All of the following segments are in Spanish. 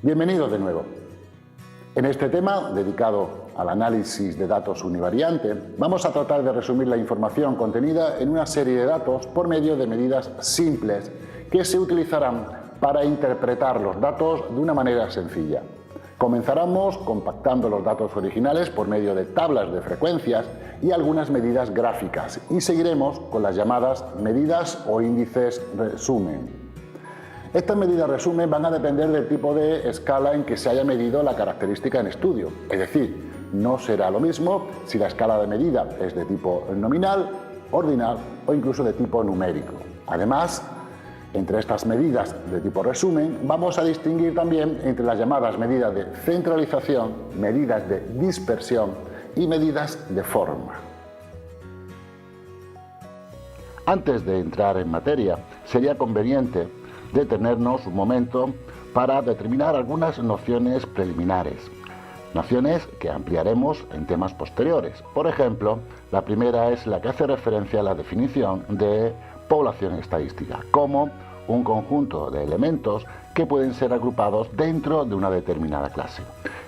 Bienvenidos de nuevo. En este tema, dedicado al análisis de datos univariante, vamos a tratar de resumir la información contenida en una serie de datos por medio de medidas simples que se utilizarán para interpretar los datos de una manera sencilla. Comenzaremos compactando los datos originales por medio de tablas de frecuencias y algunas medidas gráficas y seguiremos con las llamadas medidas o índices resumen. Estas medidas resumen van a depender del tipo de escala en que se haya medido la característica en estudio, es decir, no será lo mismo si la escala de medida es de tipo nominal, ordinal o incluso de tipo numérico. Además, entre estas medidas de tipo resumen, vamos a distinguir también entre las llamadas medidas de centralización, medidas de dispersión y medidas de forma. Antes de entrar en materia, sería conveniente detenernos un momento para determinar algunas nociones preliminares, nociones que ampliaremos en temas posteriores. Por ejemplo, la primera es la que hace referencia a la definición de población estadística, como un conjunto de elementos que pueden ser agrupados dentro de una determinada clase.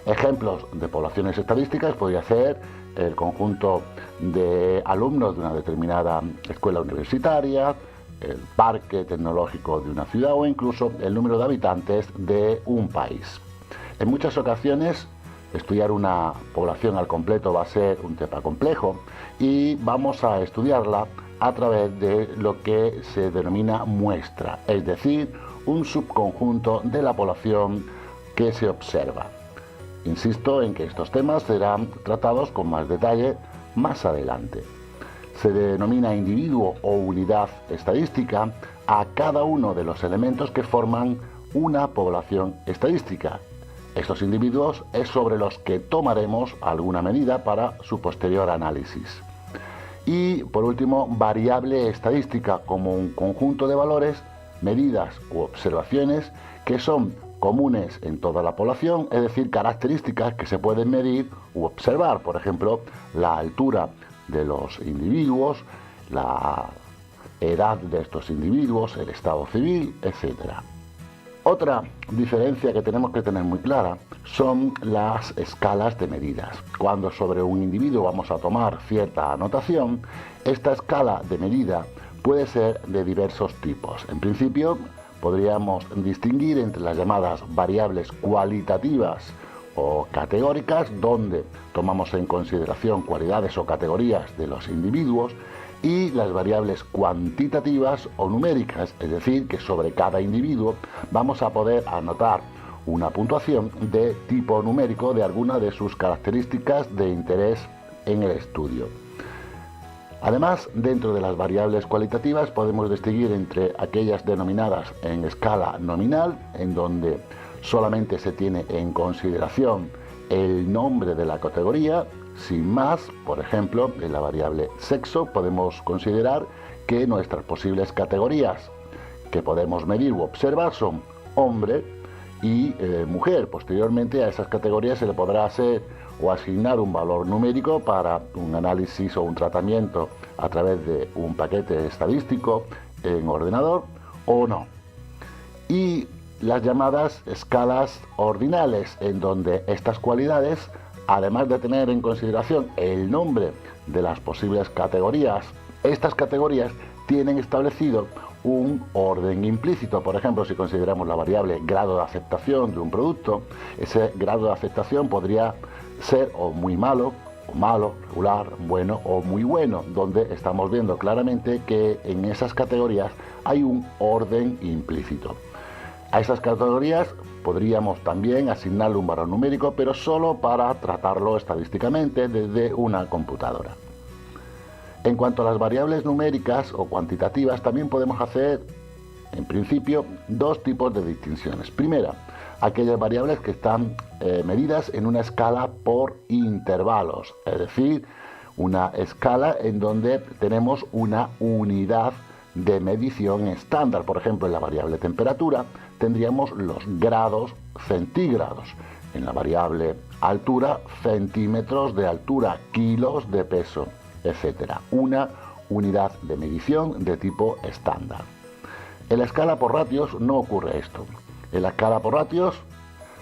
Ejemplos de poblaciones estadísticas podría ser el conjunto de alumnos de una determinada escuela universitaria, el parque tecnológico de una ciudad o incluso el número de habitantes de un país. En muchas ocasiones, estudiar una población al completo va a ser un tema complejo y vamos a estudiarla a través de lo que se denomina muestra, es decir, un subconjunto de la población que se observa. Insisto en que estos temas serán tratados con más detalle más adelante. Se denomina individuo o unidad estadística a cada uno de los elementos que forman una población estadística. Estos individuos es sobre los que tomaremos alguna medida para su posterior análisis. Y, por último, variable estadística como un conjunto de valores, medidas u observaciones que son comunes en toda la población, es decir, características que se pueden medir u observar, por ejemplo, la altura de los individuos, la edad de estos individuos, el estado civil, etc. Otra diferencia que tenemos que tener muy clara son las escalas de medidas. Cuando sobre un individuo vamos a tomar cierta anotación, esta escala de medida puede ser de diversos tipos. En principio, podríamos distinguir entre las llamadas variables cualitativas o categóricas, donde tomamos en consideración cualidades o categorías de los individuos, y las variables cuantitativas o numéricas, es decir, que sobre cada individuo vamos a poder anotar una puntuación de tipo numérico de alguna de sus características de interés en el estudio. Además, dentro de las variables cualitativas podemos distinguir entre aquellas denominadas en escala nominal, en donde solamente se tiene en consideración el nombre de la categoría, sin más. Por ejemplo, en la variable sexo podemos considerar que nuestras posibles categorías que podemos medir u observar son hombre y mujer. Posteriormente a esas categorías se le podrá hacer o asignar un valor numérico para un análisis o un tratamiento a través de un paquete estadístico en ordenador o no. Y las llamadas escalas ordinales, en donde estas cualidades, además de tener en consideración el nombre de las posibles categorías, estas categorías tienen establecido un orden implícito. Por ejemplo, si consideramos la variable grado de aceptación de un producto, ese grado de aceptación podría ser o muy malo, o malo, regular, bueno o muy bueno, donde estamos viendo claramente que en esas categorías hay un orden implícito. A esas categorías podríamos también asignarle un valor numérico, pero solo para tratarlo estadísticamente desde una computadora. En cuanto a las variables numéricas o cuantitativas, también podemos hacer, en principio, dos tipos de distinciones. Primera, aquellas variables que están medidas en una escala por intervalos, es decir, una escala en donde tenemos una unidad de medición estándar. Por ejemplo, en la variable temperatura tendríamos los grados centígrados, en la variable altura centímetros de altura, kilos de peso, etc. Una unidad de medición de tipo estándar. En la escala por ratios no ocurre esto. En la escala por ratios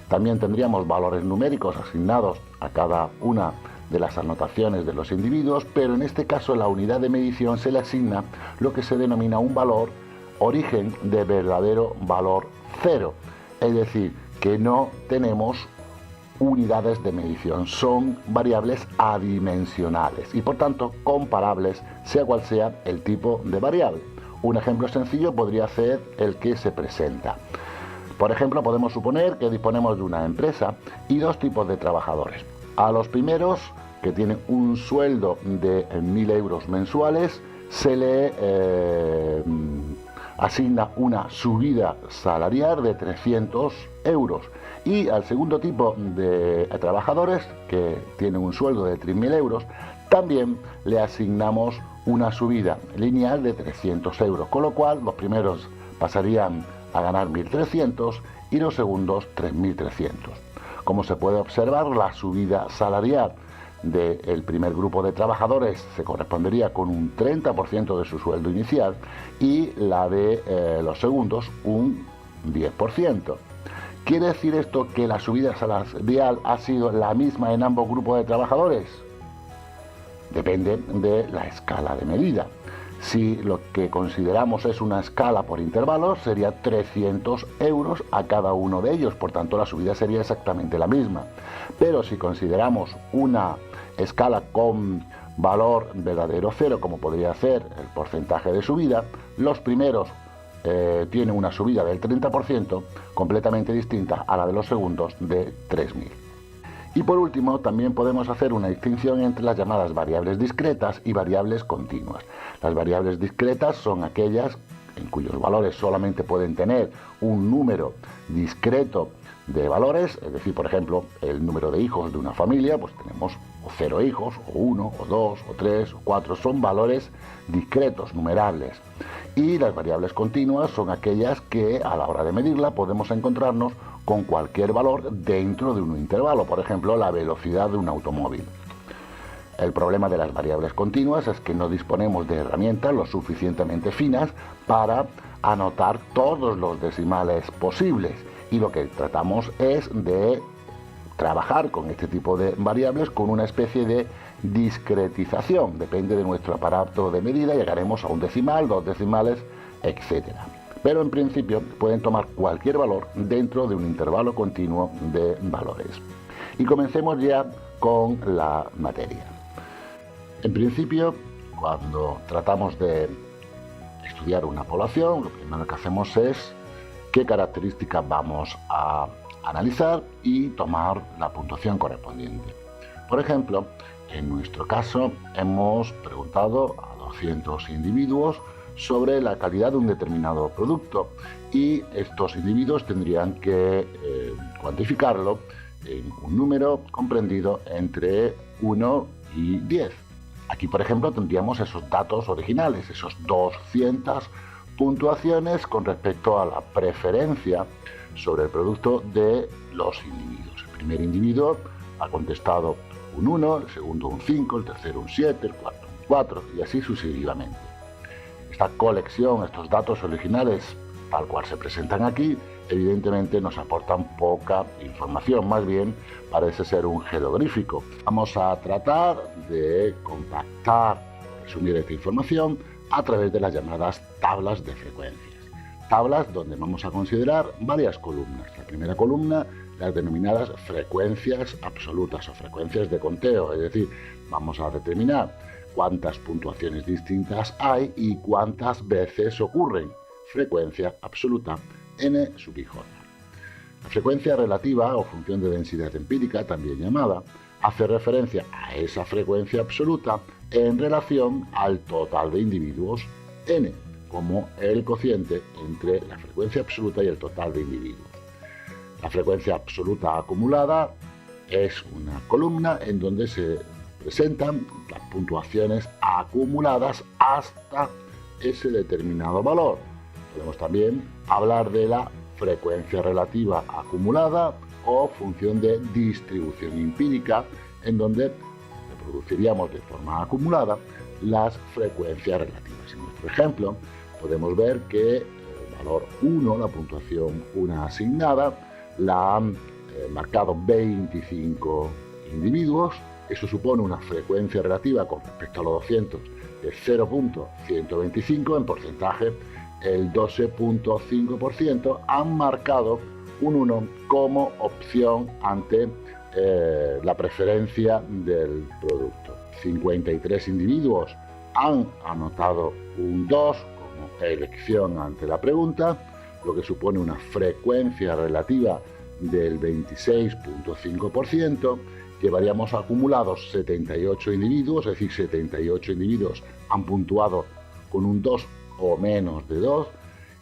También tendríamos valores numéricos asignados a cada una de las anotaciones de los individuos, pero en este caso la unidad de medición se le asigna lo que se denomina un valor origen de verdadero valor cero, es decir, que no tenemos unidades de medición, son variables adimensionales y por tanto comparables sea cual sea el tipo de variable. Un ejemplo sencillo podría ser el que se presenta. Por ejemplo, podemos suponer que disponemos de una empresa y dos tipos de trabajadores. A los primeros, que tienen un sueldo de 1.000 euros mensuales, se le asigna una subida salarial de 300 euros. Y al segundo tipo de trabajadores, que tienen un sueldo de 3.000 euros, también le asignamos una subida lineal de 300 euros, con lo cual los primeros pasarían a ganar 1.300 y los segundos 3.300. Como se puede observar, la subida salarial del primer grupo de trabajadores se correspondería con un 30% de su sueldo inicial y la de los segundos un 10%. ¿Quiere decir esto que la subida salarial ha sido la misma en ambos grupos de trabajadores? Depende de la escala de medida. Si lo que consideramos es una escala por intervalos, sería 300 euros a cada uno de ellos, por tanto la subida sería exactamente la misma. Pero si consideramos una escala con valor verdadero cero, como podría ser el porcentaje de subida, los primeros tienen una subida del 30%, completamente distinta a la de los segundos de 3.000. Y por último, también podemos hacer una distinción entre las llamadas variables discretas y variables continuas. Las variables discretas son aquellas en cuyos valores solamente pueden tener un número discreto de valores, es decir, por ejemplo, el número de hijos de una familia, pues tenemos o 0 hijos, o 1, o 2, o 3, o 4, son valores discretos, numerables. Y las variables continuas son aquellas que a la hora de medirla podemos encontrarnos con cualquier valor dentro de un intervalo, por ejemplo, la velocidad de un automóvil. El problema de las variables continuas es que no disponemos de herramientas lo suficientemente finas para anotar todos los decimales posibles y lo que tratamos es de trabajar con este tipo de variables con una especie de discretización. Depende de nuestro aparato de medida, llegaremos a un decimal, 2 decimales, etc. Pero en principio pueden tomar cualquier valor dentro de un intervalo continuo de valores. Y comencemos ya con la materia. En principio, cuando tratamos de estudiar una población, lo primero que hacemos es qué características vamos a analizar y tomar la puntuación correspondiente. Por ejemplo, en nuestro caso hemos preguntado a 200 individuos sobre la calidad de un determinado producto y estos individuos tendrían que cuantificarlo en un número comprendido entre 1 y 10. Aquí, por ejemplo, tendríamos esos datos originales, esos 200 puntuaciones con respecto a la preferencia sobre el producto de los individuos. El primer individuo ha contestado un 1, el segundo un 5, el tercero un 7, el cuarto un 4 y así sucesivamente. Esta colección, estos datos originales, tal cual se presentan aquí, evidentemente nos aportan poca información, más bien parece ser un jeroglífico. Vamos a tratar de compactar, resumir esta información a través de las llamadas tablas de frecuencias. Tablas donde vamos a considerar varias columnas. La primera columna, las denominadas frecuencias absolutas o frecuencias de conteo, es decir, vamos a determinar cuántas puntuaciones distintas hay y cuántas veces ocurren. Frecuencia absoluta n sub ij. La frecuencia relativa o función de densidad empírica, también llamada, hace referencia a esa frecuencia absoluta en relación al total de individuos n, como el cociente entre la frecuencia absoluta y el total de individuos. La frecuencia absoluta acumulada es una columna en donde se presentan las puntuaciones acumuladas hasta ese determinado valor. Podemos también hablar de la frecuencia relativa acumulada o función de distribución empírica, en donde reproduciríamos de forma acumulada las frecuencias relativas. En nuestro ejemplo, podemos ver que el valor 1, la puntuación 1 asignada, la marcado 25 individuos. Eso supone una frecuencia relativa con respecto a los 200 de 0.125. En porcentaje, el 12.5% han marcado un 1 como opción ante la preferencia del producto. 53 individuos han anotado un 2 como elección ante la pregunta, lo que supone una frecuencia relativa del 26.5%. Llevaríamos acumulados 78 individuos, es decir, 78 individuos han puntuado con un 2 o menos de 2,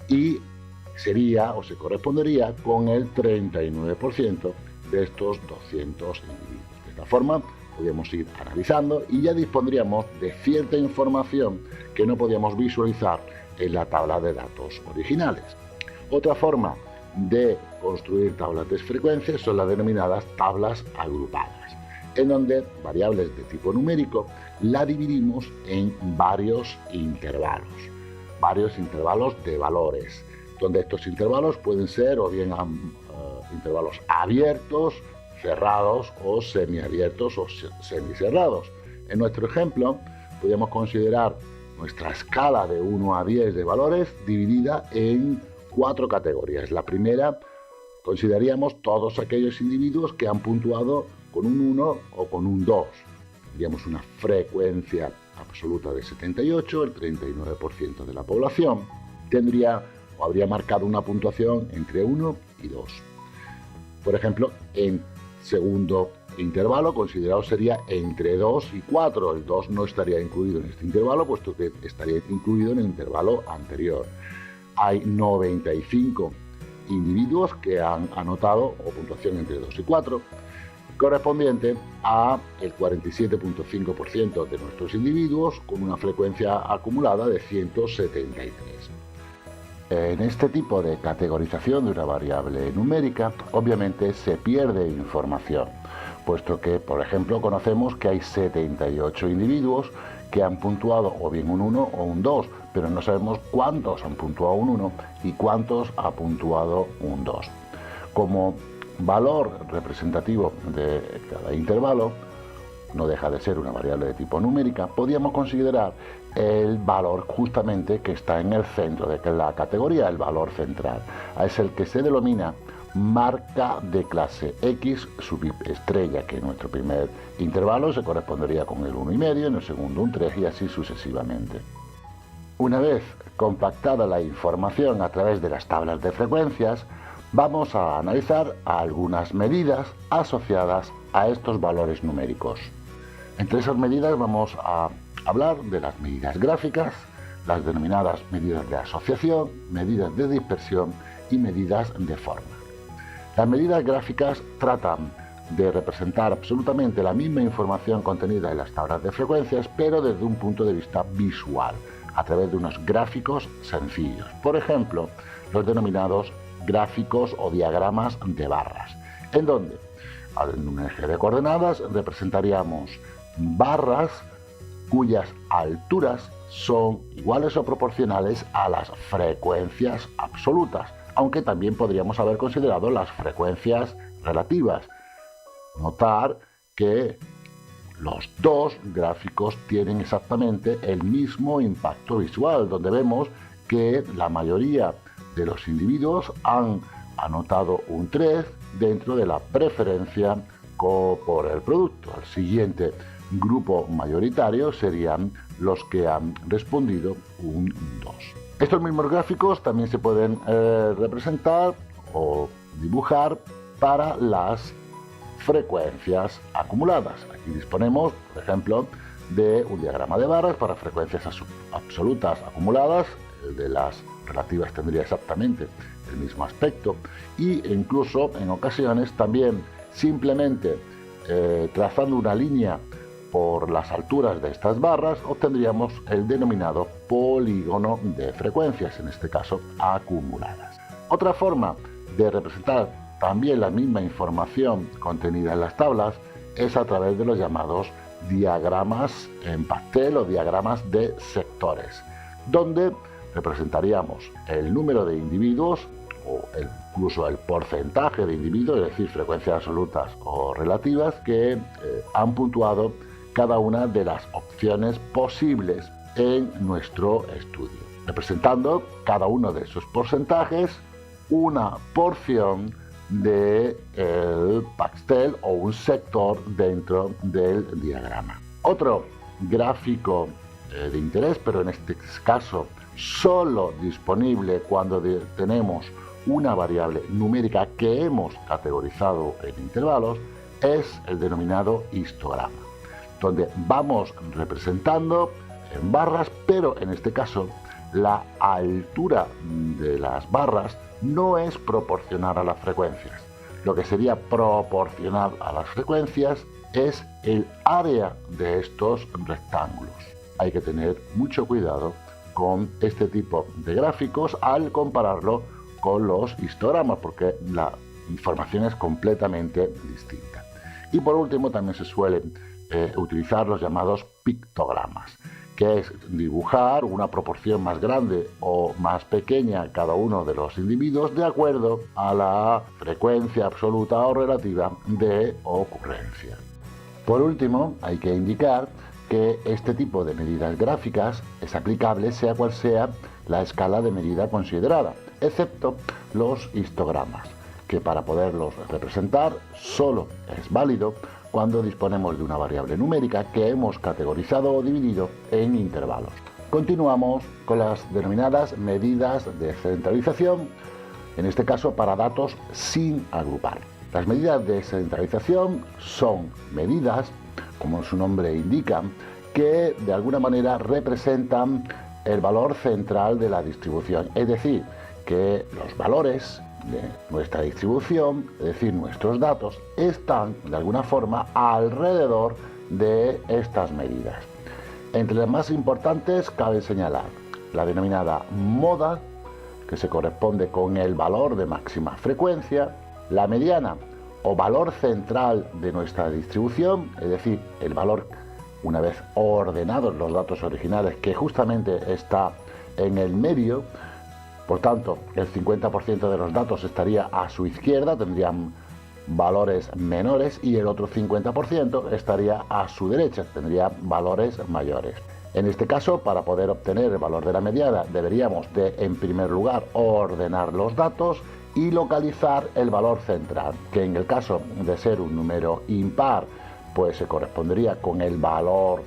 y sería o se correspondería con el 39% de estos 200 individuos. De esta forma, podríamos ir analizando y ya dispondríamos de cierta información que no podíamos visualizar en la tabla de datos originales. Otra forma de construir tablas de frecuencias son las denominadas tablas agrupadas, en donde variables de tipo numérico la dividimos en varios intervalos de valores, donde estos intervalos pueden ser o bien intervalos abiertos, cerrados o semiabiertos o semicerrados. En nuestro ejemplo, podríamos considerar nuestra escala de 1 a 10 de valores dividida en 4 categorías. La primera, consideraríamos todos aquellos individuos que han puntuado con un 1 o con un 2. Tendríamos una frecuencia absoluta de 78, el 39% de la población habría marcado una puntuación entre 1 y 2. Por ejemplo, en segundo intervalo considerado sería entre 2 y 4. El 2 no estaría incluido en este intervalo, puesto que estaría incluido en el intervalo anterior. Hay 95 individuos que han anotado o puntuación entre 2 y 4, correspondiente a el 47.5% de nuestros individuos con una frecuencia acumulada de 173. En este tipo de categorización de una variable numérica, obviamente se pierde información, puesto que, por ejemplo, conocemos que hay 78 individuos que han puntuado o bien un 1 o un 2, pero no sabemos cuántos han puntuado un 1 y cuántos ha puntuado un 2. Como valor representativo de cada intervalo, no deja de ser una variable de tipo numérica, podríamos considerar el valor justamente que está en el centro de la categoría, el valor central. Es el que se denomina marca de clase X subestrella, que en nuestro primer intervalo se correspondería con el 1,5, en el segundo un 3 y así sucesivamente. Una vez compactada la información a través de las tablas de frecuencias, vamos a analizar algunas medidas asociadas a estos valores numéricos. Entre esas medidas vamos a hablar de las medidas gráficas, las denominadas medidas de asociación, medidas de dispersión y medidas de forma. Las medidas gráficas tratan de representar absolutamente la misma información contenida en las tablas de frecuencias, pero desde un punto de vista visual, a través de unos gráficos sencillos. Por ejemplo, los denominados gráficos o diagramas de barras, en donde en un eje de coordenadas representaríamos barras cuyas alturas son iguales o proporcionales a las frecuencias absolutas, aunque también podríamos haber considerado las frecuencias relativas. Notar que los dos gráficos tienen exactamente el mismo impacto visual, donde vemos que la mayoría de los individuos han anotado un 3 dentro de la preferencia por el producto. El siguiente grupo mayoritario serían los que han respondido un 2. Estos mismos gráficos también se pueden representar o dibujar para las frecuencias acumuladas. Aquí disponemos, por ejemplo, de un diagrama de barras para frecuencias absolutas acumuladas. El de las relativas tendría exactamente el mismo aspecto, y incluso en ocasiones también simplemente trazando una línea por las alturas de estas barras obtendríamos el denominado polígono de frecuencias, en este caso acumuladas. Otra forma de representar también la misma información contenida en las tablas es a través de los llamados diagramas en pastel o diagramas de sectores, donde representaríamos el número de individuos o incluso el porcentaje de individuos, es decir, frecuencias absolutas o relativas, que han puntuado cada una de las opciones posibles en nuestro estudio, representando cada uno de esos porcentajes una porción del pastel o un sector dentro del diagrama. Otro gráfico de interés, pero en este caso solo disponible cuando tenemos una variable numérica que hemos categorizado en intervalos, es el denominado histograma, donde vamos representando en barras, pero en este caso la altura de las barras no es proporcional a las frecuencias. Lo que sería proporcional a las frecuencias es el área de estos rectángulos. Hay que tener mucho cuidado con este tipo de gráficos al compararlo con los histogramas, porque la información es completamente distinta. Y por último también se suelen utilizar los llamados pictogramas, que es dibujar una proporción más grande o más pequeña cada uno de los individuos de acuerdo a la frecuencia absoluta o relativa de ocurrencia. Por último, hay que indicar que este tipo de medidas gráficas es aplicable sea cual sea la escala de medida considerada, excepto los histogramas, que para poderlos representar solo es válido cuando disponemos de una variable numérica que hemos categorizado o dividido en intervalos. Continuamos con las denominadas medidas de centralización, en este caso para datos sin agrupar. Las medidas de centralización son medidas, como su nombre indica, que de alguna manera representan el valor central de la distribución, es decir, que los valores de nuestra distribución, es decir, nuestros datos, están de alguna forma alrededor de estas medidas. Entre las más importantes cabe señalar la denominada moda, que se corresponde con el valor de máxima frecuencia, la mediana o valor central de nuestra distribución, es decir, el valor una vez ordenados los datos originales que justamente está en el medio. Por tanto, el 50% de los datos estaría a su izquierda, tendrían valores menores, y el otro 50% estaría a su derecha, tendría valores mayores. En este caso, para poder obtener el valor de la mediana, deberíamos de, en primer lugar, ordenar los datos y localizar el valor central, que en el caso de ser un número impar, pues se correspondería con el valor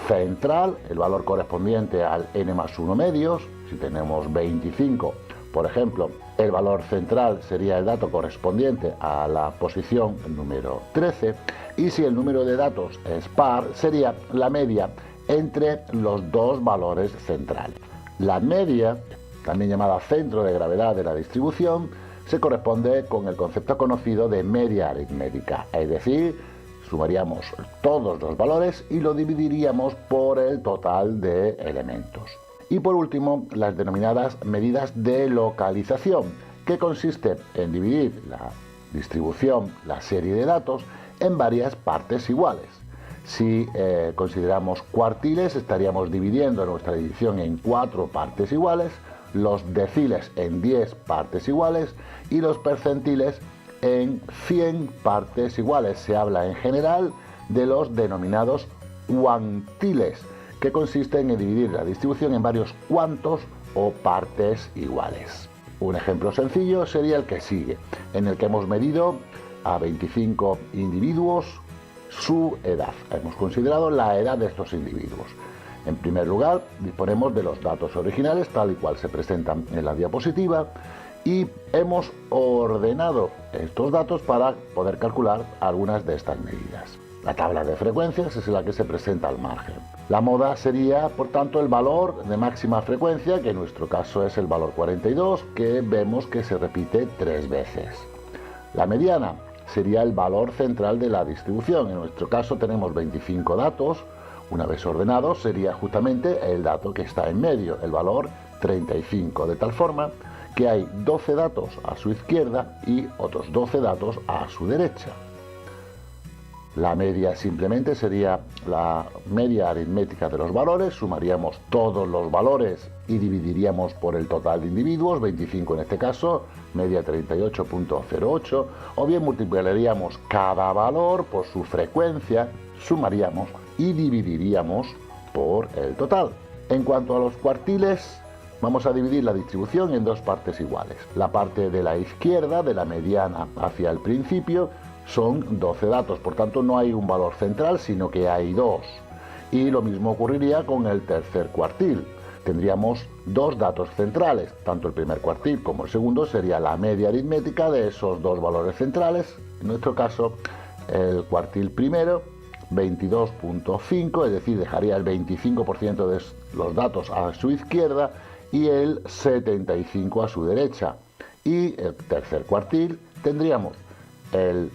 central, el valor correspondiente al n más 1 medios. Si tenemos 25, por ejemplo, el valor central sería el dato correspondiente a la posición número 13, y si el número de datos es par, sería la media entre los dos valores centrales. La media, también llamada centro de gravedad de la distribución, se corresponde con el concepto conocido de media aritmética, es decir, sumaríamos todos los valores y lo dividiríamos por el total de elementos. Y por último, las denominadas medidas de localización, que consiste en dividir la distribución, la serie de datos, en varias partes iguales. Si consideramos cuartiles, estaríamos dividiendo nuestra división en 4 partes iguales, los deciles en 10 partes iguales y los percentiles en 100 partes iguales. Se habla en general de los denominados cuantiles, que consisten en dividir la distribución en varios cuantos o partes iguales. Un ejemplo sencillo sería el que sigue, en el que hemos medido a 25 individuos su edad. Hemos considerado la edad de estos individuos. En primer lugar, disponemos de los datos originales tal y cual se presentan en la diapositiva y hemos ordenado estos datos para poder calcular algunas de estas medidas. La tabla de frecuencias es la que se presenta al margen. La moda sería, por tanto, el valor de máxima frecuencia, que en nuestro caso es el valor 42, que vemos que se repite 3 veces. La mediana sería el valor central de la distribución. En nuestro caso tenemos 25 datos. Una vez ordenados sería justamente el dato que está en medio, el valor 35, de tal forma que hay 12 datos a su izquierda y otros 12 datos a su derecha. La media simplemente sería la media aritmética de los valores, sumaríamos todos los valores y dividiríamos por el total de individuos, 25 en este caso, media 38.08, o bien multiplicaríamos cada valor por su frecuencia, sumaríamos y dividiríamos por el total. En cuanto a los cuartiles, vamos a dividir la distribución en dos partes iguales. La parte de la izquierda, de la mediana hacia el principio, son 12 datos, por tanto no hay un valor central, sino que hay dos. Y lo mismo ocurriría con el tercer cuartil. Tendríamos dos datos centrales, tanto el primer cuartil como el segundo sería la media aritmética de esos dos valores centrales. En nuestro caso, el cuartil primero, 22.5, es decir, dejaría el 25% de los datos a su izquierda y el 75% a su derecha. Y el tercer cuartil tendríamos el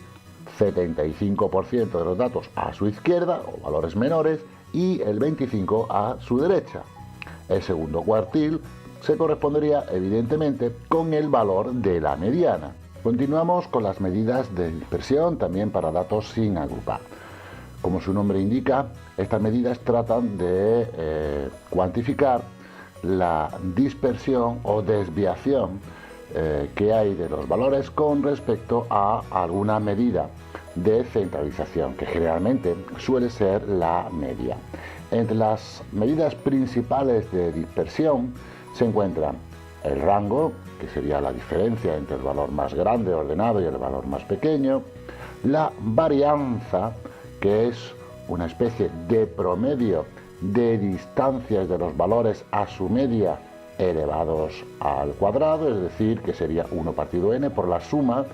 75% de los datos a su izquierda, o valores menores, y el 25% a su derecha. El segundo cuartil se correspondería evidentemente con el valor de la mediana. Continuamos con las medidas de dispersión, también para datos sin agrupar. Como su nombre indica, estas medidas tratan de cuantificar la dispersión o desviación que hay de los valores con respecto a alguna medida de centralización, que generalmente suele ser la media. Entre las medidas principales de dispersión se encuentran el rango, que sería la diferencia entre el valor más grande ordenado y el valor más pequeño, la varianza, que es una especie de promedio de distancias de los valores a su media elevados al cuadrado, es decir, que sería 1 partido n por la suma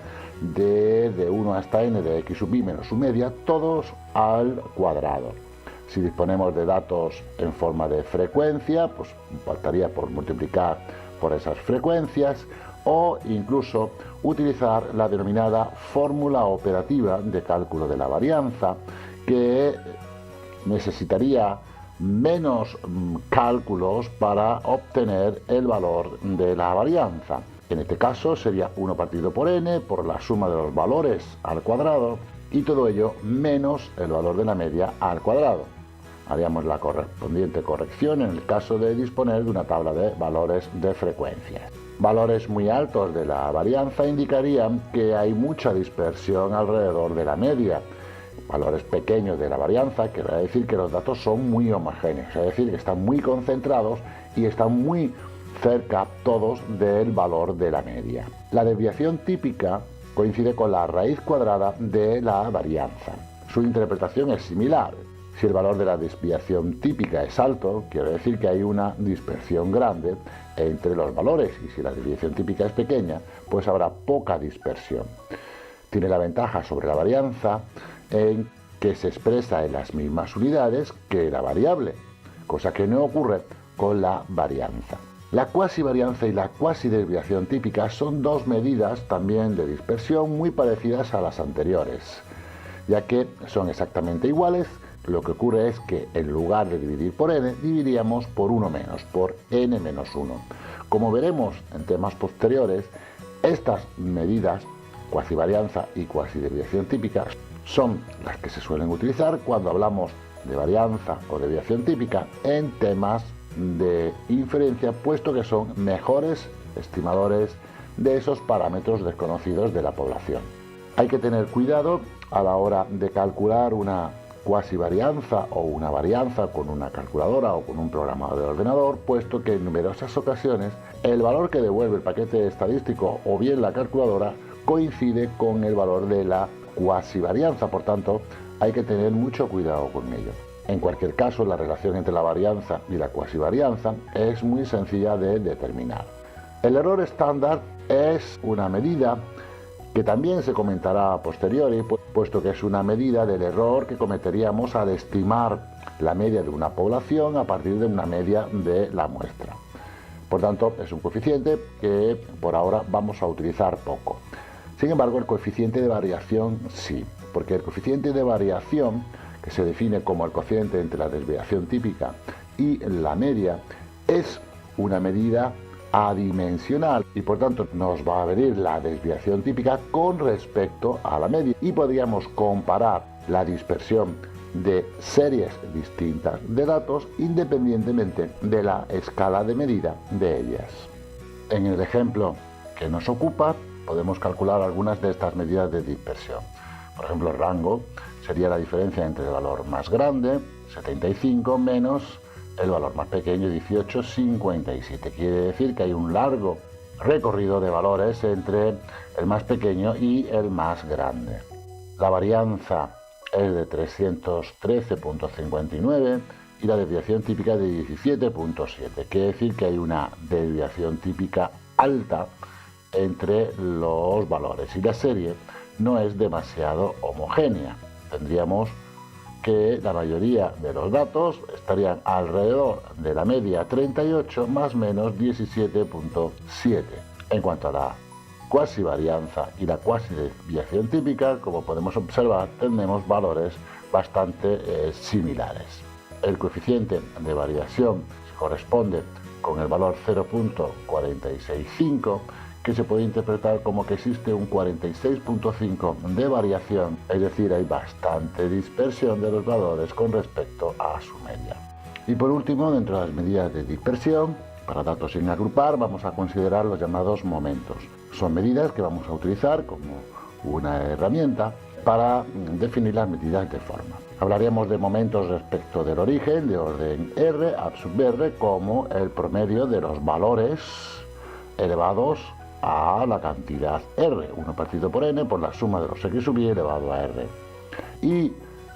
de 1 hasta n de x sub i menos su media, todos al cuadrado. Si disponemos de datos en forma de frecuencia, pues bastaría por multiplicar por esas frecuencias, o incluso utilizar la denominada fórmula operativa de cálculo de la varianza, que necesitaría menos cálculos para obtener el valor de la varianza. En este caso sería 1 partido por n por la suma de los valores al cuadrado, y todo ello menos el valor de la media al cuadrado. Haríamos la correspondiente corrección en el caso de disponer de una tabla de valores de frecuencias. Valores muy altos de la varianza indicarían que hay mucha dispersión alrededor de la media. Valores pequeños de la varianza quiere decir que los datos son muy homogéneos, es decir, que están muy concentrados y están muy cerca todos del valor de la media. La desviación típica coincide con la raíz cuadrada de la varianza. Su interpretación es similar. Si el valor de la desviación típica es alto, quiere decir que hay una dispersión grande entre los valores, y si la desviación típica es pequeña, pues habrá poca dispersión. Tiene la ventaja sobre la varianza en que se expresa en las mismas unidades que la variable, cosa que no ocurre con la varianza. La cuasivarianza y la cuasidesviación típica son dos medidas también de dispersión muy parecidas a las anteriores, ya que son exactamente iguales. Lo que ocurre es que en lugar de dividir por n, dividiríamos por 1 menos, por n menos 1. Como veremos en temas posteriores, estas medidas, cuasivarianza y cuasidesviación típica, son las que se suelen utilizar cuando hablamos de varianza o desviación típica en temas de inferencia, puesto que son mejores estimadores de esos parámetros desconocidos de la población. Hay que tener cuidado a la hora de calcular una cuasivarianza o una varianza con una calculadora o con un programa de ordenador, puesto que en numerosas ocasiones el valor que devuelve el paquete estadístico o bien la calculadora coincide con el valor de la cuasivarianza, por tanto hay que tener mucho cuidado con ello. En cualquier caso, la relación entre la varianza y la cuasivarianza es muy sencilla de determinar. El error estándar es una medida que también se comentará a posteriori, puesto que es una medida del error que cometeríamos al estimar la media de una población a partir de una media de la muestra. Por tanto, es un coeficiente que por ahora vamos a utilizar poco. Sin embargo, el coeficiente de variación sí, porque el coeficiente de variación, que se define como el cociente entre la desviación típica y la media, es una medida adimensional y por tanto nos va a venir la desviación típica con respecto a la media, y podríamos comparar la dispersión de series distintas de datos independientemente de la escala de medida de ellas. En el ejemplo que nos ocupa podemos calcular algunas de estas medidas de dispersión. Por ejemplo, el rango sería la diferencia entre el valor más grande, 75, menos el valor más pequeño, 18, 57. Quiere decir que hay un largo recorrido de valores entre el más pequeño y el más grande. La varianza es de 313.59 y la desviación típica de 17.7. Quiere decir que hay una desviación típica alta entre los valores y la serie no es demasiado homogénea. Tendríamos que la mayoría de los datos estarían alrededor de la media 38 más o menos 17.7. En cuanto a la cuasi varianza y la cuasi desviación típica, como podemos observar, tenemos valores bastante similares. El coeficiente de variación corresponde con el valor 0.465, que se puede interpretar como que existe un 46.5 de variación, es decir, hay bastante dispersión de los valores con respecto a su media. Y por último, dentro de las medidas de dispersión, para datos sin agrupar, vamos a considerar los llamados momentos. Son medidas que vamos a utilizar como una herramienta para definir las medidas de forma. Hablaríamos de momentos respecto del origen, de orden R, ab sub R, como el promedio de los valores elevados a la cantidad R, 1 partido por n por la suma de los x sub i elevado a R. Y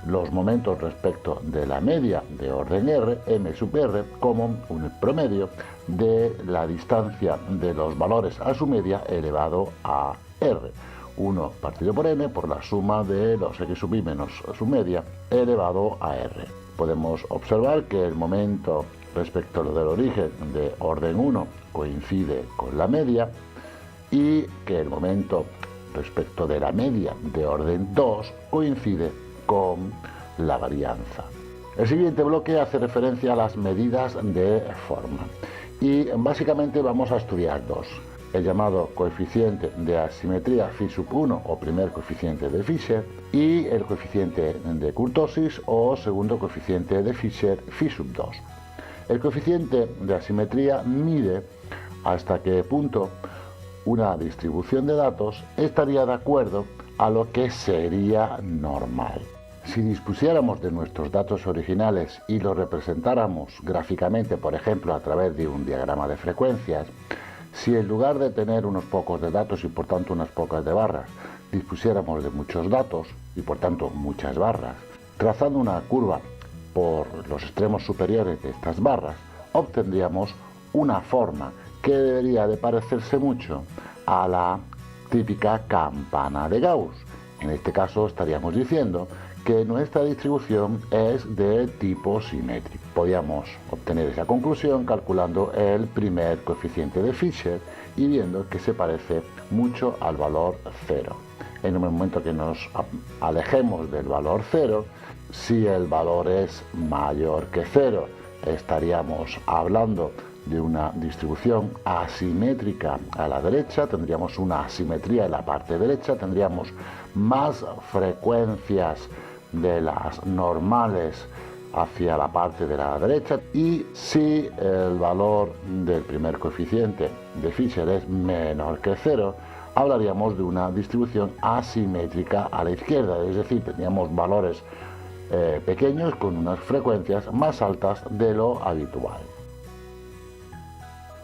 los momentos respecto de la media de orden R, m sub R, como un promedio de la distancia de los valores a su media elevado a R. 1 partido por n por la suma de los x sub i menos su media elevado a R. Podemos observar que el momento respecto a lo del origen de orden 1 coincide con la media y que el momento respecto de la media de orden 2 coincide con la varianza. El siguiente bloque hace referencia a las medidas de forma y básicamente vamos a estudiar dos: el llamado coeficiente de asimetría phi sub 1 o primer coeficiente de Fisher y el coeficiente de kurtosis o segundo coeficiente de Fisher phi sub 2. El coeficiente de asimetría mide hasta qué punto una distribución de datos estaría de acuerdo a lo que sería normal. Si dispusiéramos de nuestros datos originales y los representáramos gráficamente, por ejemplo, a través de un diagrama de frecuencias, si en lugar de tener unos pocos de datos y por tanto unas pocas de barras, dispusiéramos de muchos datos y por tanto muchas barras, trazando una curva por los extremos superiores de estas barras, obtendríamos una forma que debería de parecerse mucho a la típica campana de Gauss. En este caso estaríamos diciendo que nuestra distribución es de tipo simétrico. Podríamos obtener esa conclusión calculando el primer coeficiente de Fisher y viendo que se parece mucho al valor 0. En el momento que nos alejemos del valor 0, si el valor es mayor que 0, estaríamos hablando de una distribución asimétrica a la derecha, tendríamos una asimetría en la parte derecha, tendríamos más frecuencias de las normales hacia la parte de la derecha, y si el valor del primer coeficiente de Fisher es menor que 0, hablaríamos de una distribución asimétrica a la izquierda, es decir, tendríamos valores pequeños con unas frecuencias más altas de lo habitual.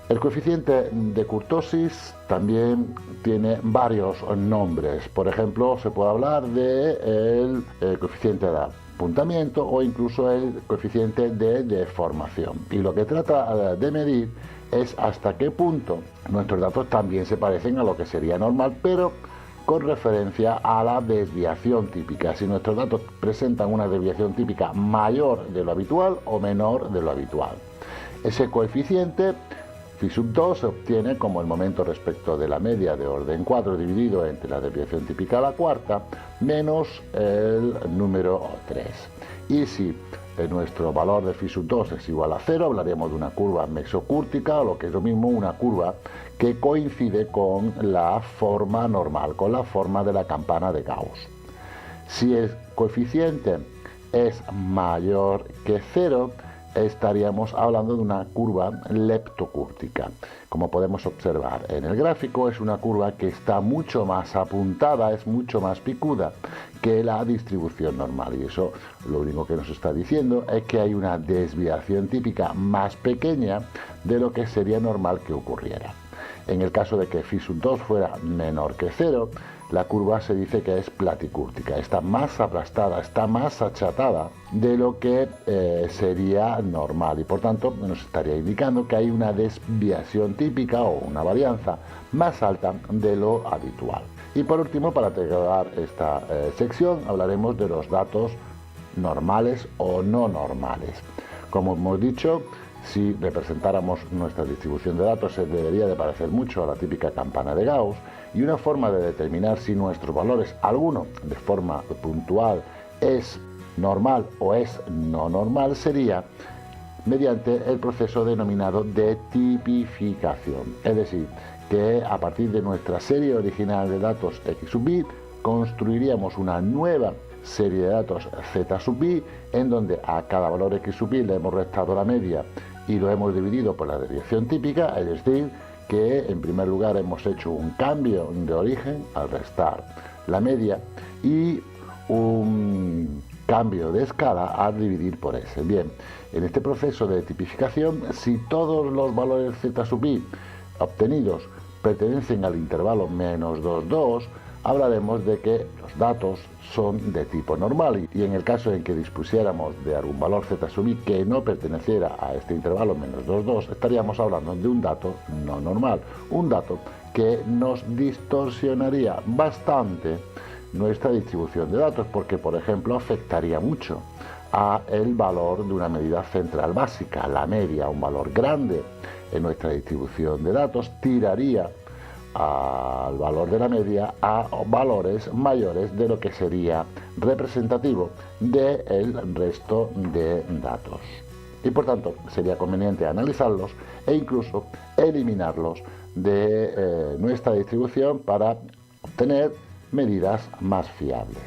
El coeficiente de kurtosis también tiene varios nombres. Por ejemplo, se puede hablar del coeficiente de apuntamiento o incluso el coeficiente de deformación. Y lo que trata de medir es hasta qué punto nuestros datos también se parecen a lo que sería normal, pero con referencia a la desviación típica. Si nuestros datos presentan una desviación típica mayor de lo habitual o menor de lo habitual. Ese coeficiente phi sub 2 se obtiene como el momento respecto de la media de orden 4 dividido entre la desviación típica a la cuarta menos el número 3. Y si nuestro valor de phi sub 2 es igual a 0, hablaríamos de una curva mesocúrtica, o lo que es lo mismo una curva que coincide con la forma normal, con la forma de la campana de Gauss. Si el coeficiente es mayor que 0, estaríamos hablando de una curva leptocúrtica. Como podemos observar en el gráfico, es una curva que está mucho más apuntada, es mucho más picuda que la distribución normal, y eso lo único que nos está diciendo es que hay una desviación típica más pequeña de lo que sería normal que ocurriera. En el caso de que phi sub 2 fuera menor que 0, la curva se dice que es platicúrtica, está más aplastada, está más achatada de lo que sería normal, y por tanto nos estaría indicando que hay una desviación típica o una varianza más alta de lo habitual. Y por último, para terminar esta sección, hablaremos de los datos normales o no normales. Como hemos dicho, si representáramos nuestra distribución de datos, se debería de parecer mucho a la típica campana de Gauss, y una forma de determinar si nuestros valores, alguno de forma puntual, es normal o es no normal, sería mediante el proceso denominado de tipificación. Es decir, que a partir de nuestra serie original de datos x sub i, construiríamos una nueva serie de datos z sub i, en donde a cada valor x sub i le hemos restado la media y lo hemos dividido por la desviación típica, es decir, que en primer lugar hemos hecho un cambio de origen al restar la media y un cambio de escala al dividir por s. Bien, en este proceso de tipificación, si todos los valores z sub i obtenidos pertenecen al intervalo menos 2, 2, hablaremos de que los datos son de tipo normal, y en el caso en que dispusiéramos de algún valor z sub i que no perteneciera a este intervalo menos 2, 2, estaríamos hablando de un dato no normal, un dato que nos distorsionaría bastante nuestra distribución de datos, porque por ejemplo afectaría mucho a el valor de una medida central básica, la media. Un valor grande en nuestra distribución de datos tiraría al valor de la media a valores mayores de lo que sería representativo del resto de datos, y por tanto sería conveniente analizarlos e incluso eliminarlos de nuestra distribución para obtener medidas más fiables.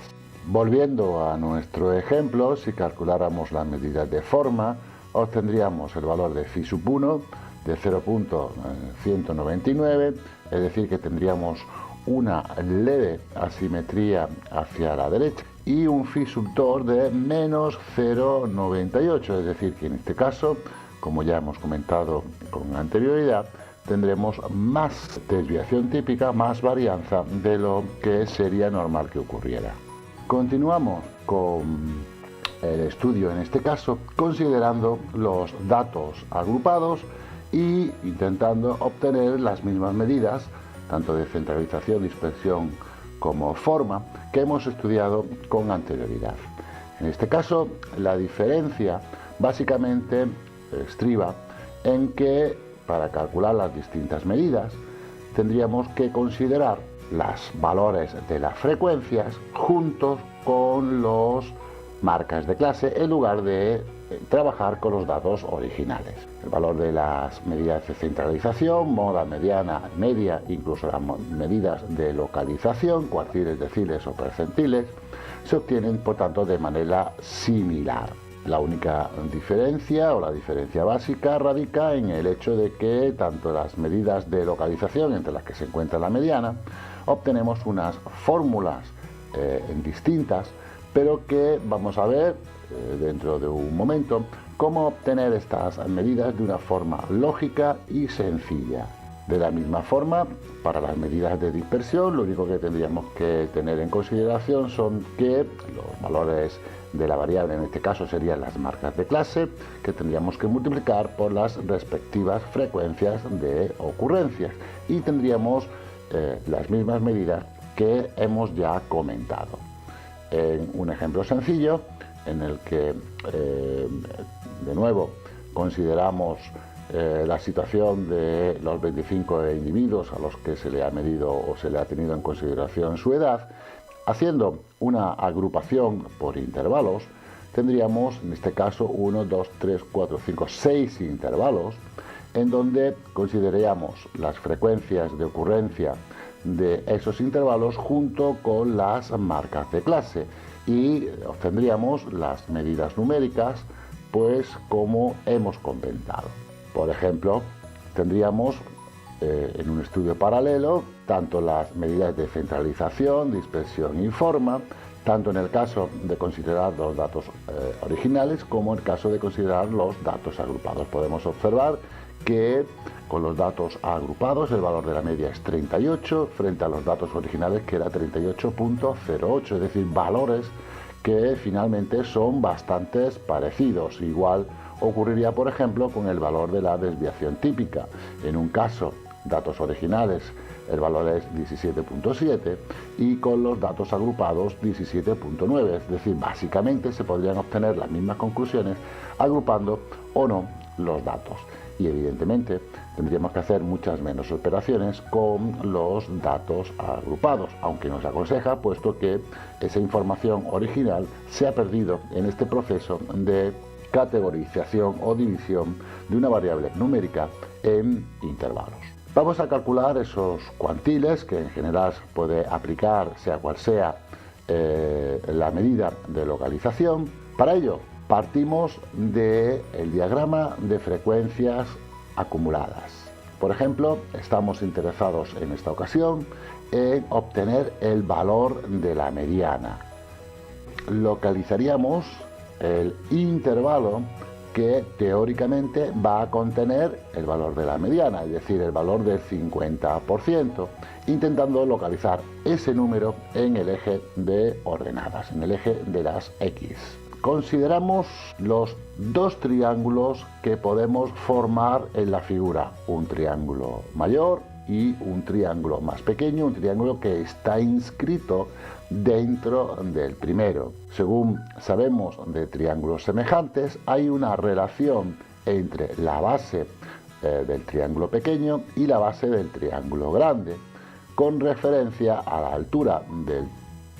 Volviendo a nuestro ejemplo, si calculáramos las medidas de forma, obtendríamos el valor de phi sub 1 de 0.199, es decir, que tendríamos una leve asimetría hacia la derecha, y un phi sub 2 de menos 0.98, es decir, que en este caso, como ya hemos comentado con anterioridad, tendremos más desviación típica, más varianza de lo que sería normal que ocurriera. Continuamos con el estudio, en este caso, considerando los datos agrupados y intentando obtener las mismas medidas, tanto de centralización, dispersión como forma, que hemos estudiado con anterioridad. En este caso, la diferencia básicamente estriba en que para calcular las distintas medidas tendríamos que considerar los valores de las frecuencias juntos con los marcas de clase, en lugar de trabajar con los datos originales. El valor de las medidas de centralización, moda, mediana, media, incluso las medidas de localización, cuartiles, deciles o percentiles, se obtienen por tanto de manera similar. La única diferencia, o la diferencia básica, radica en el hecho de que tanto las medidas de localización, entre las que se encuentra la mediana, obtenemos unas fórmulas distintas, pero que vamos a ver dentro de un momento cómo obtener estas medidas de una forma lógica y sencilla. De la misma forma, para las medidas de dispersión, lo único que tendríamos que tener en consideración son que los valores de la variable, en este caso serían las marcas de clase, que tendríamos que multiplicar por las respectivas frecuencias de ocurrencias, y tendríamos las mismas medidas que hemos ya comentado. En un ejemplo sencillo, en el que de nuevo consideramos la situación de los 25 individuos a los que se le ha medido o se le ha tenido en consideración su edad, haciendo una agrupación por intervalos, tendríamos en este caso 1, 2, 3, 4, 5, 6 intervalos, en donde consideraríamos las frecuencias de ocurrencia de esos intervalos junto con las marcas de clase y obtendríamos las medidas numéricas pues como hemos comentado. Por ejemplo, tendríamos en un estudio paralelo tanto las medidas de centralización, dispersión y forma, tanto en el caso de considerar los datos originales como en el caso de considerar los datos agrupados. Podemos observar que con los datos agrupados el valor de la media es 38 frente a los datos originales que era 38.08, es decir, valores que finalmente son bastante parecidos. Igual ocurriría, por ejemplo, con el valor de la desviación típica. En un caso, datos originales, el valor es 17.7 y con los datos agrupados 17.9, es decir, básicamente se podrían obtener las mismas conclusiones agrupando o no los datos. Y evidentemente tendríamos que hacer muchas menos operaciones con los datos agrupados, aunque nos aconseja, puesto que esa información original se ha perdido en este proceso de categorización o división de una variable numérica en intervalos. Vamos a calcular esos cuantiles que en general se puede aplicar sea cual sea la medida de localización. Para ello partimos del diagrama de frecuencias acumuladas. Por ejemplo, estamos interesados en esta ocasión en obtener el valor de la mediana. Localizaríamos el intervalo que teóricamente va a contener el valor de la mediana, es decir, el valor del 50%, intentando localizar ese número en el eje de ordenadas, en el eje de las X. Consideramos los dos triángulos que podemos formar en la figura, un triángulo mayor y un triángulo más pequeño, un triángulo que está inscrito dentro del primero. Según sabemos de triángulos semejantes, hay una relación entre la base del triángulo pequeño y la base del triángulo grande, con referencia a la altura del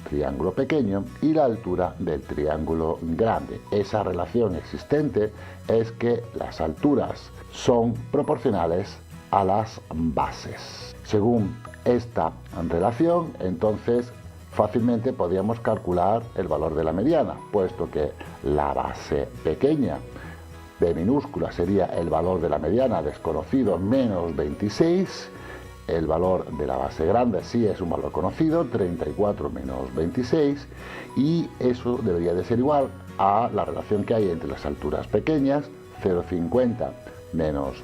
triángulo pequeño y la altura del triángulo grande. Esa relación existente es que las alturas son proporcionales a las bases. Según esta relación, entonces fácilmente podríamos calcular el valor de la mediana, puesto que la base pequeña, B minúscula, sería el valor de la mediana desconocido menos 26, el valor de la base grande sí es un valor conocido, 34 menos 26, y eso debería de ser igual a la relación que hay entre las alturas pequeñas, 0,50 menos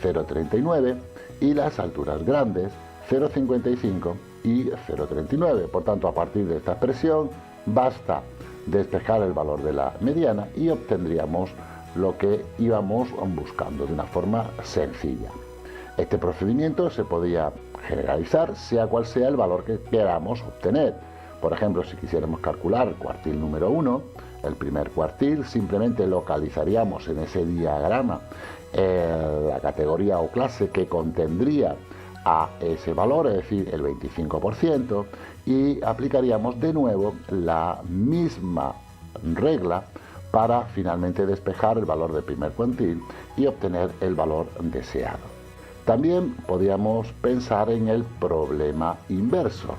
0,39, y las alturas grandes, 0,55 y 0,39. Por tanto, a partir de esta expresión, basta despejar el valor de la mediana y obtendríamos lo que íbamos buscando de una forma sencilla. Este procedimiento se podría generalizar sea cual sea el valor que queramos obtener. Por ejemplo, si quisiéramos calcular el cuartil número 1, el primer cuartil, simplemente localizaríamos en ese diagrama la categoría o clase que contendría a ese valor, es decir, el 25%, y aplicaríamos de nuevo la misma regla para finalmente despejar el valor del primer cuartil y obtener el valor deseado. También podríamos pensar en el problema inverso,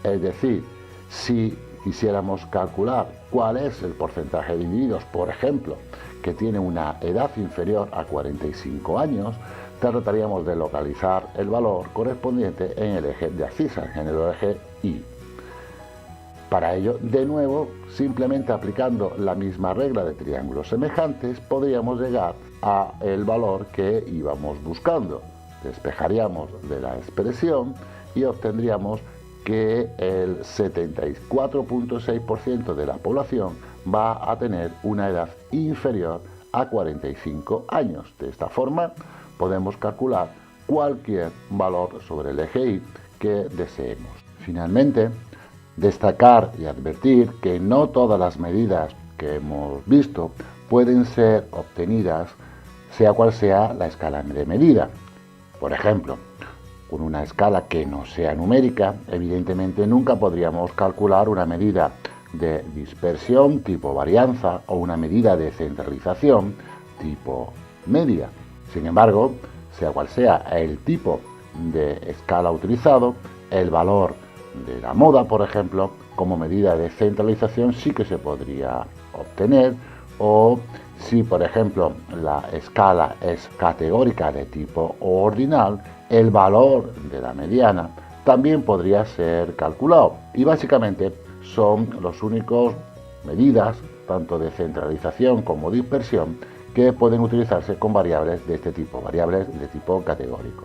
es decir, si quisiéramos calcular cuál es el porcentaje de individuos, por ejemplo, que tiene una edad inferior a 45 años, trataríamos de localizar el valor correspondiente en el eje de abscisas, en el eje Y. Para ello, de nuevo, simplemente aplicando la misma regla de triángulos semejantes, podríamos llegar al valor que íbamos buscando. Despejaríamos de la expresión y obtendríamos que el 74.6% de la población va a tener una edad inferior a 45 años. De esta forma podemos calcular cualquier valor sobre el eje Y que deseemos. Finalmente, destacar y advertir que no todas las medidas que hemos visto pueden ser obtenidas sea cual sea la escala de medida. Por ejemplo, con una escala que no sea numérica, evidentemente nunca podríamos calcular una medida de dispersión tipo varianza o una medida de centralización tipo media. Sin embargo, sea cual sea el tipo de escala utilizado, El valor de la moda, por ejemplo, como medida de centralización sí que se podría obtener, o si, por ejemplo, la escala es categórica de tipo ordinal, el valor de la mediana también podría ser calculado. Y básicamente son los únicos medidas, tanto de centralización como dispersión, que pueden utilizarse con variables de este tipo, variables de tipo categórico.